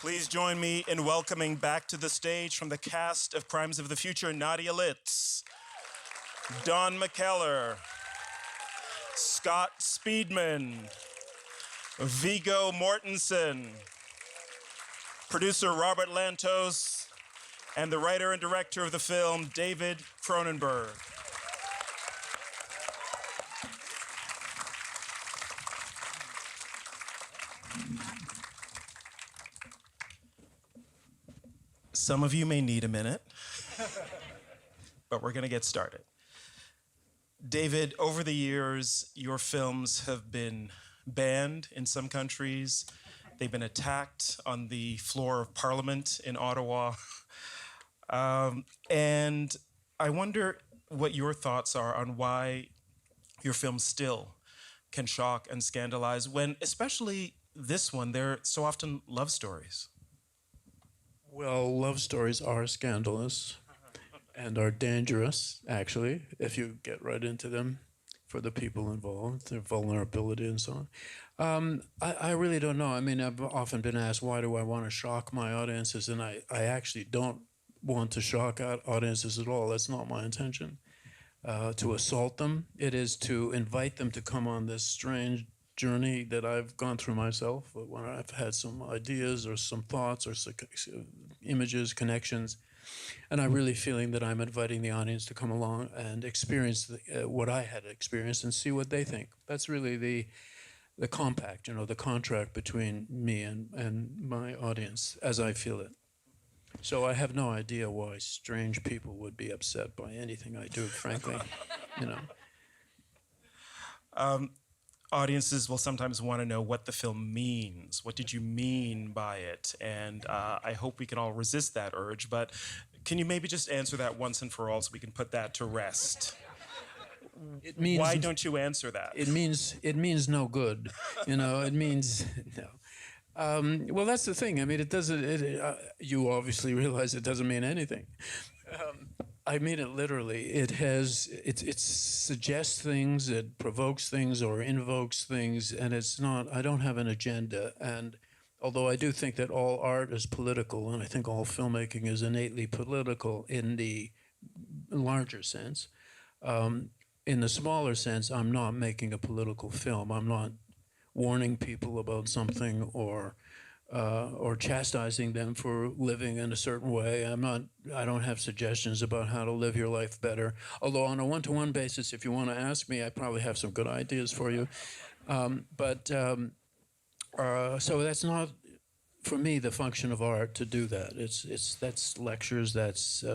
Please join me in welcoming back to the stage from the cast of Crimes of the Future, Nadia Litz, Don McKellar, Scott Speedman, Viggo Mortensen, producer Robert Lantos, and the writer and director of the film, David Cronenberg. Some of you may need a minute, but we're going to get started. David, over the years, your films have been banned in some countries. They've been attacked on the floor of Parliament in Ottawa. And I wonder what your thoughts are on why your films still can shock and scandalize when, especially this one, they're so often love stories. Well, love stories are scandalous and are dangerous, actually, if you get right into them for the people involved, their vulnerability and so on. I really don't know. I mean, I've often been asked, why do I want to shock my audiences? And I actually don't want to shock audiences at all. That's not my intention. To assault them, it is to invite them to come on this strange journey that I've gone through myself, when I've had some ideas or some thoughts or images, connections, and I'm really feeling that I'm inviting the audience to come along and experience what I had experienced and see what they think. That's really the compact, the contract between me and my audience as I feel it. So I have no idea why strange people would be upset by anything I do, frankly, Audiences will sometimes want to know what the film means. What did you mean by it? And I hope we can all resist that urge, but can you maybe just answer that once and for all so we can put that to rest? Why don't you answer that? It means no good. It means no. Well, that's the thing. I mean, it doesn't. You obviously realize it doesn't mean anything. I mean it literally. It suggests things, it provokes things, or invokes things, and it's not. I don't have an agenda. And although I do think that all art is political, and I think all filmmaking is innately political in the larger sense, in the smaller sense, I'm not making a political film. I'm not warning people about something or chastising them for living in a certain way. I don't have suggestions about how to live your life better. Although on a one-to-one basis, if you want to ask me, I probably have some good ideas for you. So that's not, for me, the function of art to do that. That's lectures, that's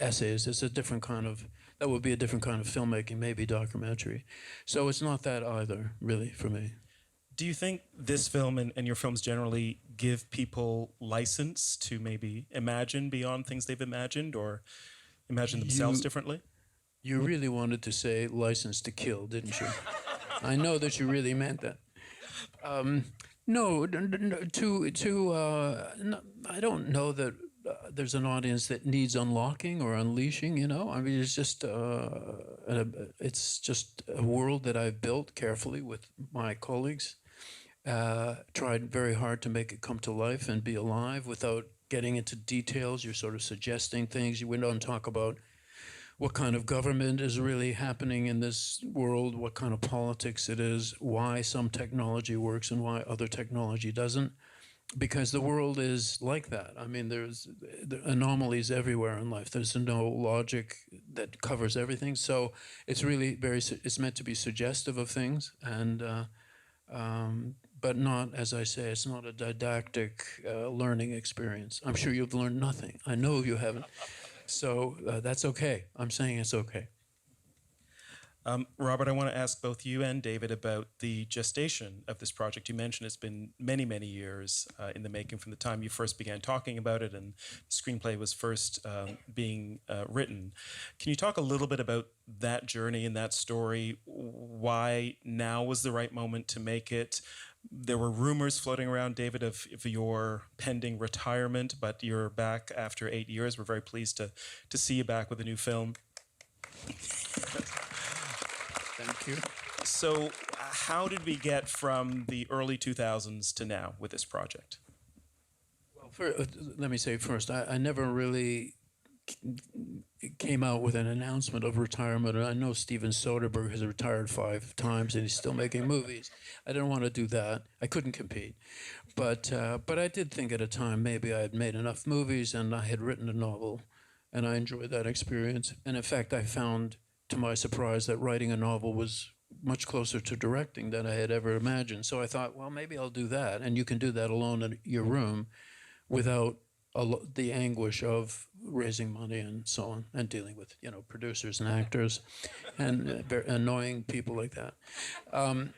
essays. It's a different kind of, that would be a different kind of filmmaking, maybe documentary. So it's not that either, really, for me. Do you think this film and your films generally give people license to maybe imagine beyond things they've imagined or imagine themselves differently? You really wanted to say license to kill, didn't you? I know that you really meant that. No, I don't know that there's an audience that needs unlocking or unleashing, I mean, it's just a world that I've built carefully with my colleagues. Tried very hard to make it come to life and be alive without getting into details. You're sort of suggesting things. You don't talk about what kind of government is really happening in this world, what kind of politics it is, why some technology works and why other technology doesn't. Because the world is like that. I mean, there's anomalies everywhere in life. There's no logic that covers everything. So it's really it's meant to be suggestive of things, and but not, as I say, it's not a didactic learning experience. I'm sure you've learned nothing. I know you haven't. So that's okay. I'm saying it's okay. Robert, I want to ask both you and David about the gestation of this project. You mentioned it's been many, many years in the making from the time you first began talking about it and the screenplay was first being written. Can you talk a little bit about that journey and that story, why now was the right moment to make it? There were rumors floating around, David, of your pending retirement, but you're back after 8 years. We're very pleased to see you back with a new film. Thank you. So how did we get from the early 2000s to now with this project? Let me say first, I never really came out with an announcement of retirement. I know Steven Soderbergh has retired 5 times and he's still making movies. I didn't want to do that. I couldn't compete. But I did think at a time maybe I had made enough movies and I had written a novel, and I enjoyed that experience. And in fact, I found, to my surprise, that writing a novel was much closer to directing than I had ever imagined. So I thought, well, maybe I'll do that. And you can do that alone in your room without the anguish of raising money and so on, and dealing with producers and actors and very annoying people like that. And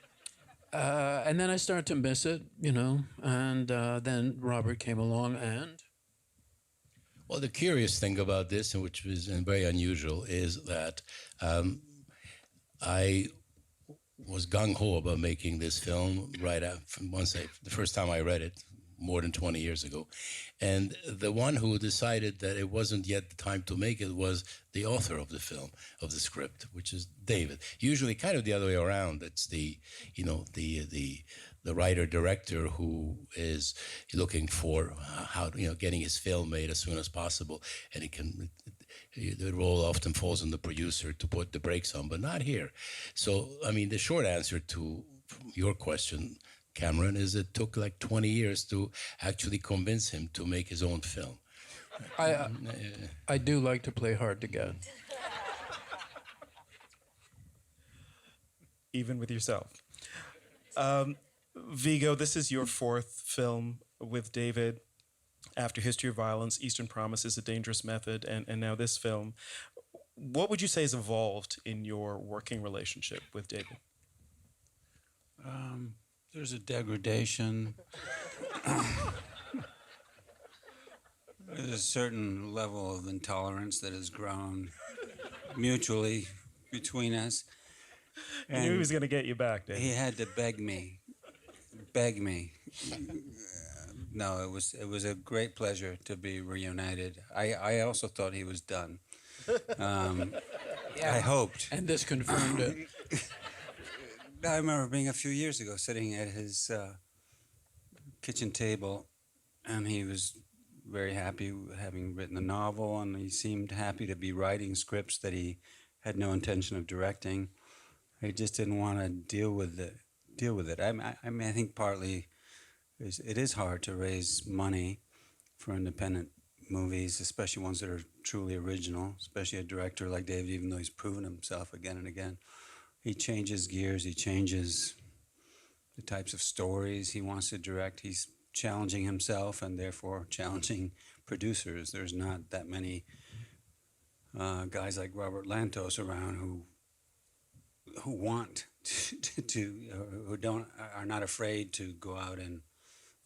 then I started to miss it, and then Robert came along and. Well, the curious thing about this, and which is very unusual, is that I was gung-ho about making this film right after, the first time I read it, more than 20 years ago. And the one who decided that it wasn't yet the time to make it was the author of the film, of the script, which is David. Usually kind of the other way around. It's the writer-director who is looking for how, getting his film made as soon as possible. And the role often falls on the producer to put the brakes on, but not here. So, I mean, the short answer to your question, Cameron, is it took like 20 years to actually convince him to make his own film. I do like to play hard to get. Even with yourself. Viggo, this is your 4th film with David after History of Violence, Eastern Promises, A Dangerous Method, and now this film. What would you say has evolved in your working relationship with David? There's a degradation. There's a certain level of intolerance that has grown mutually between us. I knew he was going to get you back, David. He had to beg me. No, it was a great pleasure to be reunited. I also thought he was done. I hoped. And this confirmed it. I remember being a few years ago sitting at his kitchen table, and he was very happy having written the novel, and he seemed happy to be writing scripts that he had no intention of directing. He just didn't want to deal with it. I mean, I think partly it is hard to raise money for independent movies, especially ones that are truly original, especially a director like David, even though he's proven himself again and again. He changes gears, he changes the types of stories he wants to direct. He's challenging himself and therefore challenging producers. There's not that many guys like Robert Lantos around who want are not afraid to go out and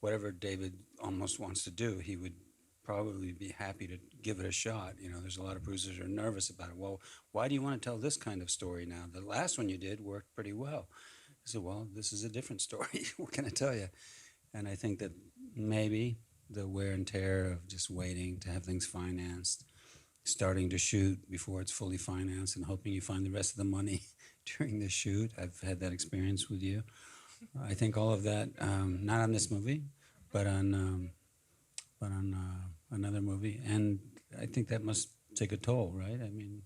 whatever David almost wants to do, he would probably be happy to give it a shot. There's a lot of producers who are nervous about it. Well, why do you want to tell this kind of story now? The last one you did worked pretty well. I said, well, this is a different story. What can I tell you? And I think that maybe the wear and tear of just waiting to have things financed, starting to shoot before it's fully financed and hoping you find the rest of the money during the shoot. I've had that experience with you. I think all of that, not on this movie, but on another movie, and I think that must take a toll, right? I mean,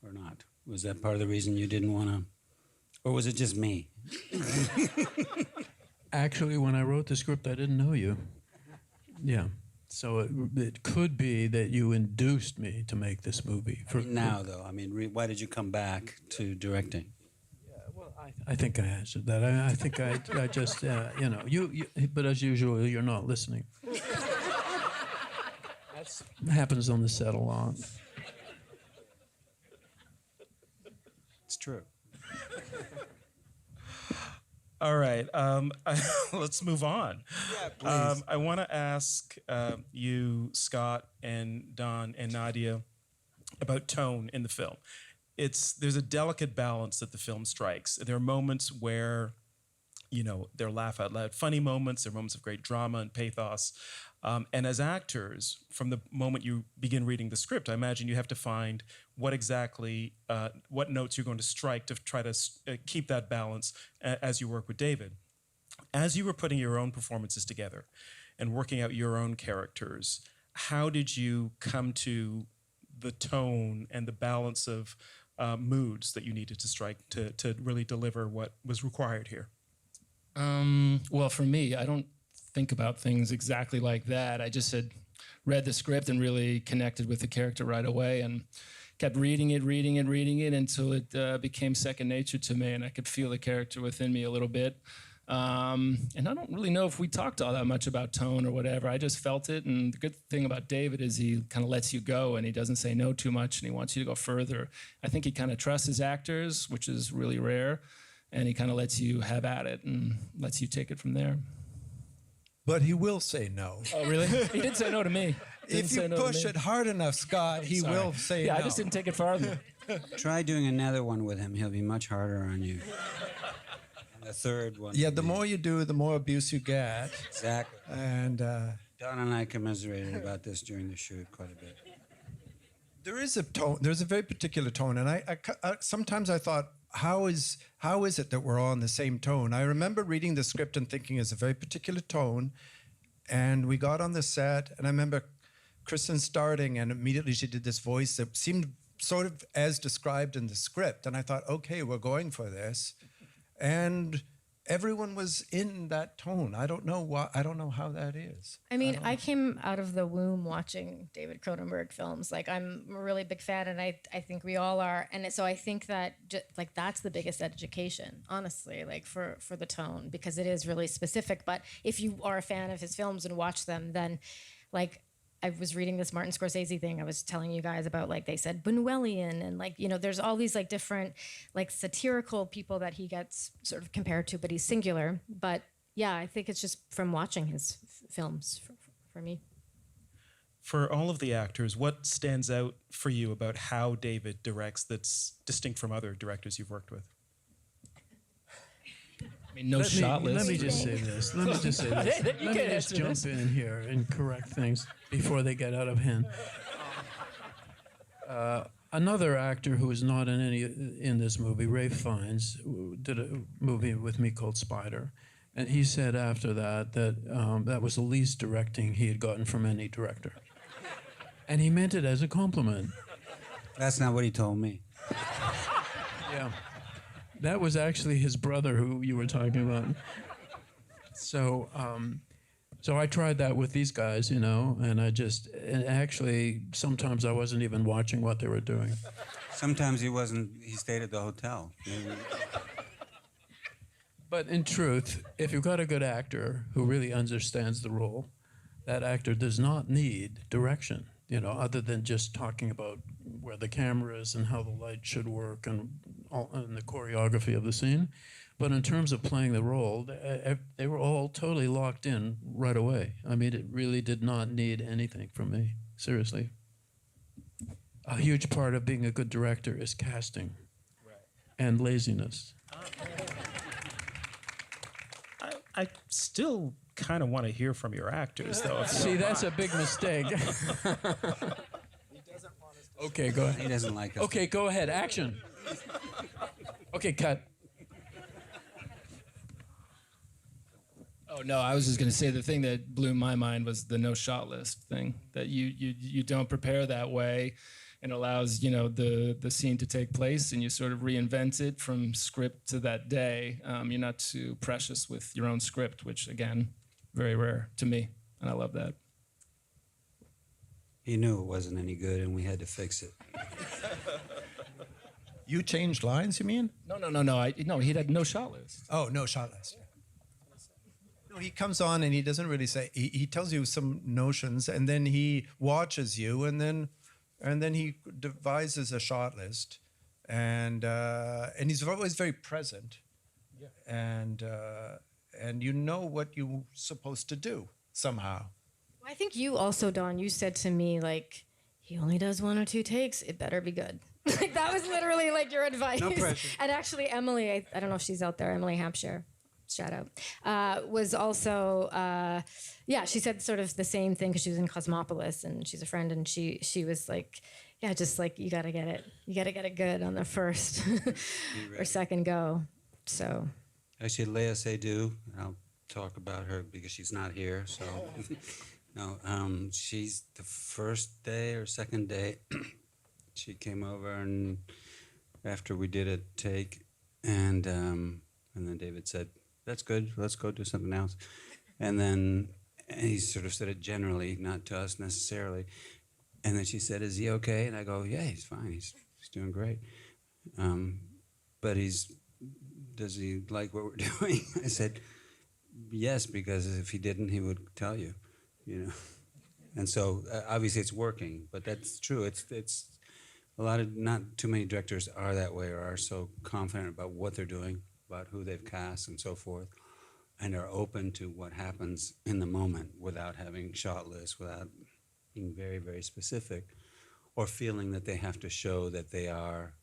or not? Was that part of the reason you didn't want to, or was it just me? Actually, when I wrote the script, I didn't know you. Yeah. So it could be that you induced me to make this movie. Now, though, I mean, why did you come back to directing? I think I answered that. I think I just, you, but as usual, you're not listening. That happens on the set a lot. It's true. All right, let's move on. Yeah, please. I want to ask you, Scott, and Don, and Nadia, about tone in the film. There's a delicate balance that the film strikes. There are moments where, there are laugh out loud funny moments. There are moments of great drama and pathos. And as actors, from the moment you begin reading the script, I imagine you have to find what notes you're going to strike to try to keep that balance as you work with David. As you were putting your own performances together and working out your own characters, how did you come to the tone and the balance of moods that you needed to strike to really deliver what was required here? Well, for me, I don't think about things exactly like that. I just had read the script and really connected with the character right away and kept reading it until it became second nature to me, and I could feel the character within me a little bit. And I don't really know if we talked all that much about tone or whatever. I just felt it, and the good thing about David is he kind of lets you go, and he doesn't say no too much, and he wants you to go further. I think he kind of trusts his actors, which is really rare, and he kind of lets you have at it and lets you take it from there. But he will say no. Oh, really? He did say no to me. If you push it hard enough, Scott, he will say no. Yeah, I just didn't take it farther. Try doing another one with him. He'll be much harder on you. And the third one. Yeah, the more you do, the more abuse you get. Exactly. And Don and I commiserated about this during the shoot quite a bit. there is a tone. There's a very particular tone, and I sometimes I thought, how is it that we're all in the same tone? I remember reading the script and thinking it's a very particular tone, and we got on the set, and I remember Kristen starting, and immediately she did this voice that seemed sort of as described in the script, and I thought, okay, we're going for this, and everyone was in that tone. I don't know how that is. I mean, I came out of the womb watching David Cronenberg films. Like, I'm a really big fan, and I think we all are. And so I think that that's the biggest education, honestly, like for the tone, because it is really specific. But if you are a fan of his films and watch them, then like I was reading this Martin Scorsese thing I was telling you guys about, like they said Buñuelian, and like, you know, there's all these like different like satirical people that he gets sort of compared to, but he's singular. But yeah, I think it's just from watching his films for me. For all of the actors, what stands out for you about how David directs that's distinct from other directors you've worked with? I mean, no shot list. Let me just say this. Let me just jump in here and correct things before they get out of hand. Another actor who is not in this movie, Ray Fiennes, did a movie with me called Spider, and he said after that that was the least directing he had gotten from any director, and he meant it as a compliment. That's not what he told me. Yeah. That was actually his brother who you were talking about. So I tried that with these guys, you know, and actually sometimes I wasn't even watching what they were doing. Sometimes he stayed at the hotel. But in truth, if you've got a good actor who really understands the role, that actor does not need direction, you know, other than just talking about where the camera is and how the light should work and the choreography of the scene. But in terms of playing the role, they were all totally locked in right away. I mean, it really did not need anything from me, seriously. A huge part of being a good director is casting and laziness. I still kind of want to hear from your actors, though. See, that's a big mistake. Okay, go ahead. He doesn't like us. Okay, go ahead. Action. Okay, cut. Oh no, I was just going to say the thing that blew my mind was the no shot list thing, that you don't prepare that way and allows, you know, the scene to take place and you sort of reinvent it from script to that day. You're not too precious with your own script, which again, very rare to me, and I love that. He knew it wasn't any good and we had to fix it. You changed lines, you mean? No, he had no shot list. Oh, no shot list. No, he comes on and he doesn't really say. He tells you some notions, and then he watches you, and then he devises a shot list, and he's always very present, and you know what you're supposed to do somehow. I think you also, Don, you said to me, like, he only does 1 or 2 takes. It better be good. Like, that was literally like your advice. No pressure. And actually, Emily, I don't know if she's out there, Emily Hampshire, shout out, was also, she said sort of the same thing because she was in Cosmopolis and she's a friend, and she was like, yeah, just like, you got to get it good on the first or second go. So. Actually, Léa Seydoux, I'll talk about her because she's not here. So, no, she's the first day or second day, she came over, and after we did a take, and then David said, "That's good. Let's go do something else." And then he sort of said it generally, not to us necessarily. And then she said, "Is he okay?" And I go, "Yeah, he's fine. He's doing great." But does he like what we're doing? I said, "Yes, because if he didn't, he would tell you, you know." And so obviously it's working, but that's true. It's a lot of, not too many directors are that way or are so confident about what they're doing, about who they've cast and so forth, and are open to what happens in the moment without having shot lists, without being very, very specific, or feeling that they have to show that they are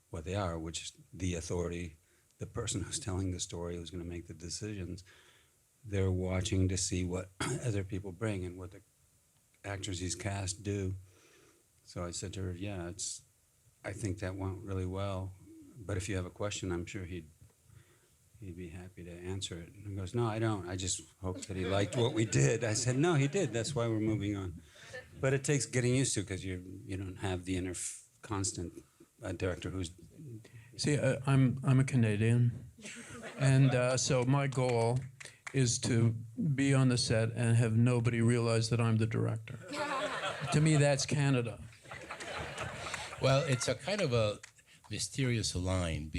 what they are, which is the authority, the person who's telling the story, who's going to make the decisions. They're watching to see what other people bring and what the actors he's cast do. So I said to her, "Yeah, I think that went really well. But if you have a question, I'm sure he'd be happy to answer it." And he goes, "No, I don't. I just hope that he liked what we did." I said, "No, he did. That's why we're moving on." But it takes getting used to, because you don't have the inner constant director who's. See, I'm a Canadian, and so my goal is to be on the set and have nobody realize that I'm the director. To me, that's Canada. Well, it's a kind of a mysterious line,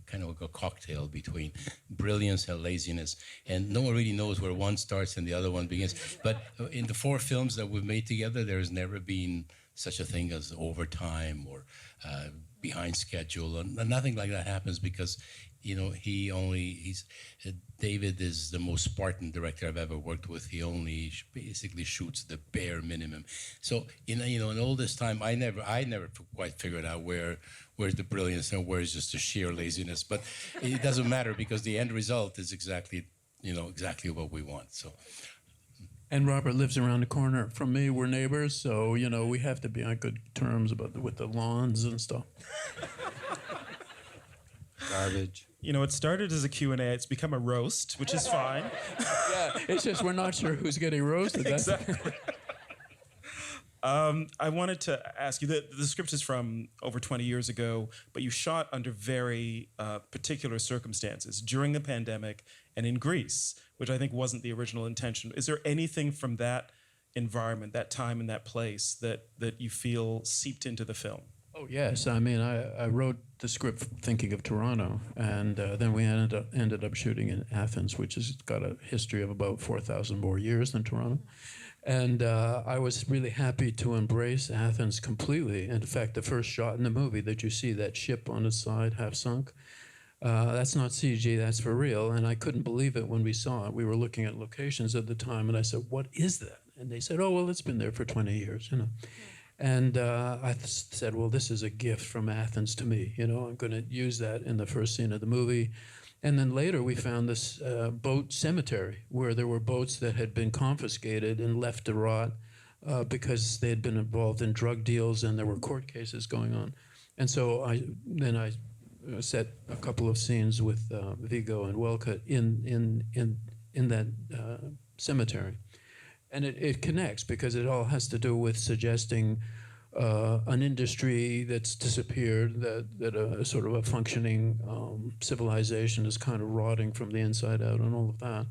kind of a cocktail between brilliance and laziness, and no one really knows where one starts and the other one begins. But in the 4 films that we've made together, there's never been such a thing as overtime or behind schedule, and nothing like that happens because, David is the most Spartan director I've ever worked with. He only basically shoots the bare minimum. So in all this time, I never quite figured out where's the brilliance and where's just the sheer laziness. But it doesn't matter because the end result is exactly what we want. So. And Robert lives around the corner from me. We're neighbors, so we have to be on good terms with the lawns and stuff. Garbage. It started as a Q&A. It's become a roast, which is fine. Yeah, it's just we're not sure who's getting roasted. Exactly. I wanted to ask you, the script is from over 20 years ago, but you shot under very particular circumstances during the pandemic and in Greece, which I think wasn't the original intention. Is there anything from that environment, that time and that place that you feel seeped into the film? Oh, yes. I mean, I wrote the script thinking of Toronto, and then we ended up shooting in Athens, which has got a history of about 4,000 more years than Toronto. And I was really happy to embrace Athens completely. In fact, the first shot in the movie that you see, that ship on its side, half sunk, that's not CG, that's for real. And I couldn't believe it when we saw it. We were looking at locations at the time, and I said, "What is that?" And they said, "Oh, well, it's been there for 20 years, And I said, well, this is a gift from Athens to me. I'm going to use that in the first scene of the movie. And then later we found this boat cemetery where there were boats that had been confiscated and left to rot because they had been involved in drug deals and there were court cases going on. And so I set a couple of scenes with Viggo and Welka in that cemetery. And it connects because it all has to do with suggesting an industry that's disappeared, that a sort of a functioning civilization is kind of rotting from the inside out and all of that.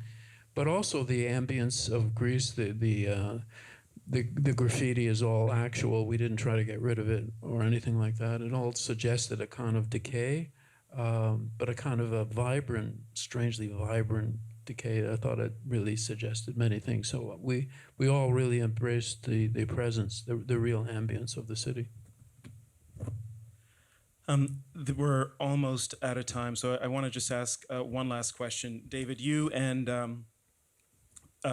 But also the ambience of Greece, the graffiti is all actual. We didn't try to get rid of it or anything like that. It all suggested a kind of decay, but a kind of a vibrant, strangely vibrant decay. I thought it really suggested many things. So we all really embraced the presence, the real ambience of the city. We're almost out of time, so I want to just ask one last question. David, you and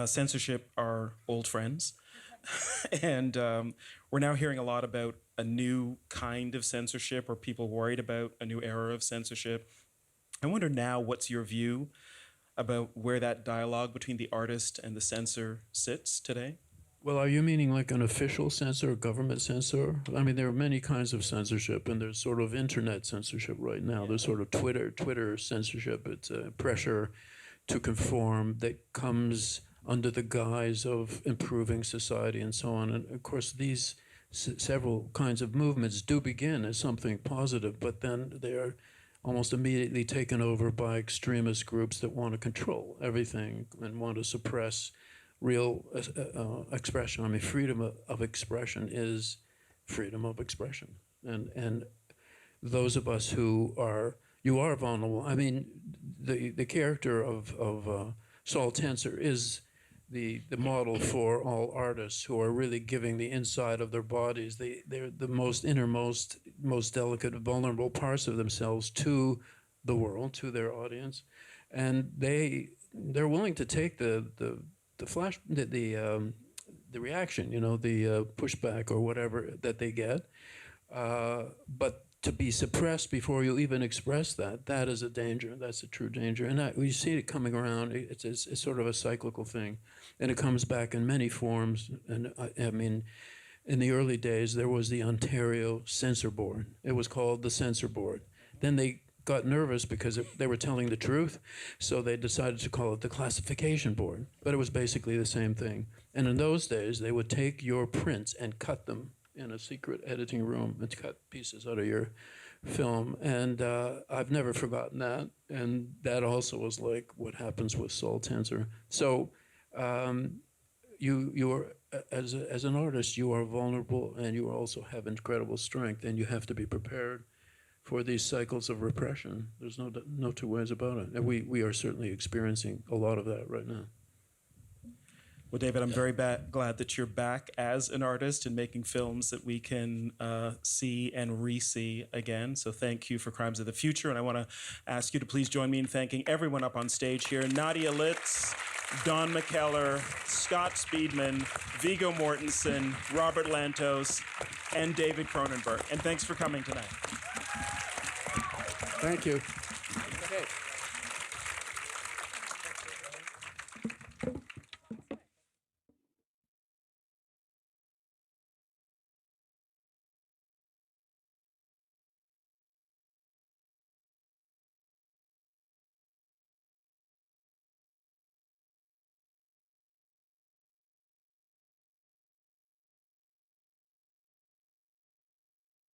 Censorship are old friends, and we're now hearing a lot about a new kind of censorship, or people worried about a new era of censorship. I wonder now, what's your view about where that dialogue between the artist and the censor sits today? Well, are you meaning like an official censor or government censor? I mean, there are many kinds of censorship, and there's sort of internet censorship right now. There's sort of Twitter censorship. It's pressure to conform that comes under the guise of improving society and so on. And of course, these several kinds of movements do begin as something positive, but then they are almost immediately taken over by extremist groups that want to control everything and want to suppress real expression. I mean, freedom of expression is freedom of expression. And those of us who are, you are vulnerable. I mean, the character of Saul Tenser is the model for all artists who are really giving the inside of their bodies. They're the most innermost, most delicate, vulnerable parts of themselves to the world, to their audience. And they're willing to take the reaction, you know, the pushback or whatever that they get. But to be suppressed before you even express that is a danger. That's a true danger. And we see it coming around. It's sort of a cyclical thing. And it comes back in many forms. And I mean, in the early days, there was the Ontario Censor Board. It was called the Censor Board. Then they got nervous because they were telling the truth, so they decided to call it the Classification Board. But it was basically the same thing. And in those days, they would take your prints and cut them in a secret editing room and cut pieces out of your film. And I've never forgotten that. And that also was like what happens with Saul Tenser. So you are, as an artist, you are vulnerable, and you also have incredible strength, and you have to be prepared for these cycles of repression. There's no two ways about it. And we are certainly experiencing a lot of that right now. Well, David, I'm very glad that you're back as an artist and making films that we can see and re-see again. So thank you for Crimes of the Future. And I want to ask you to please join me in thanking everyone up on stage here. Nadia Litz, Don McKellar, Scott Speedman, Viggo Mortensen, Robert Lantos, and David Cronenberg. And thanks for coming tonight. Thank you. Okay.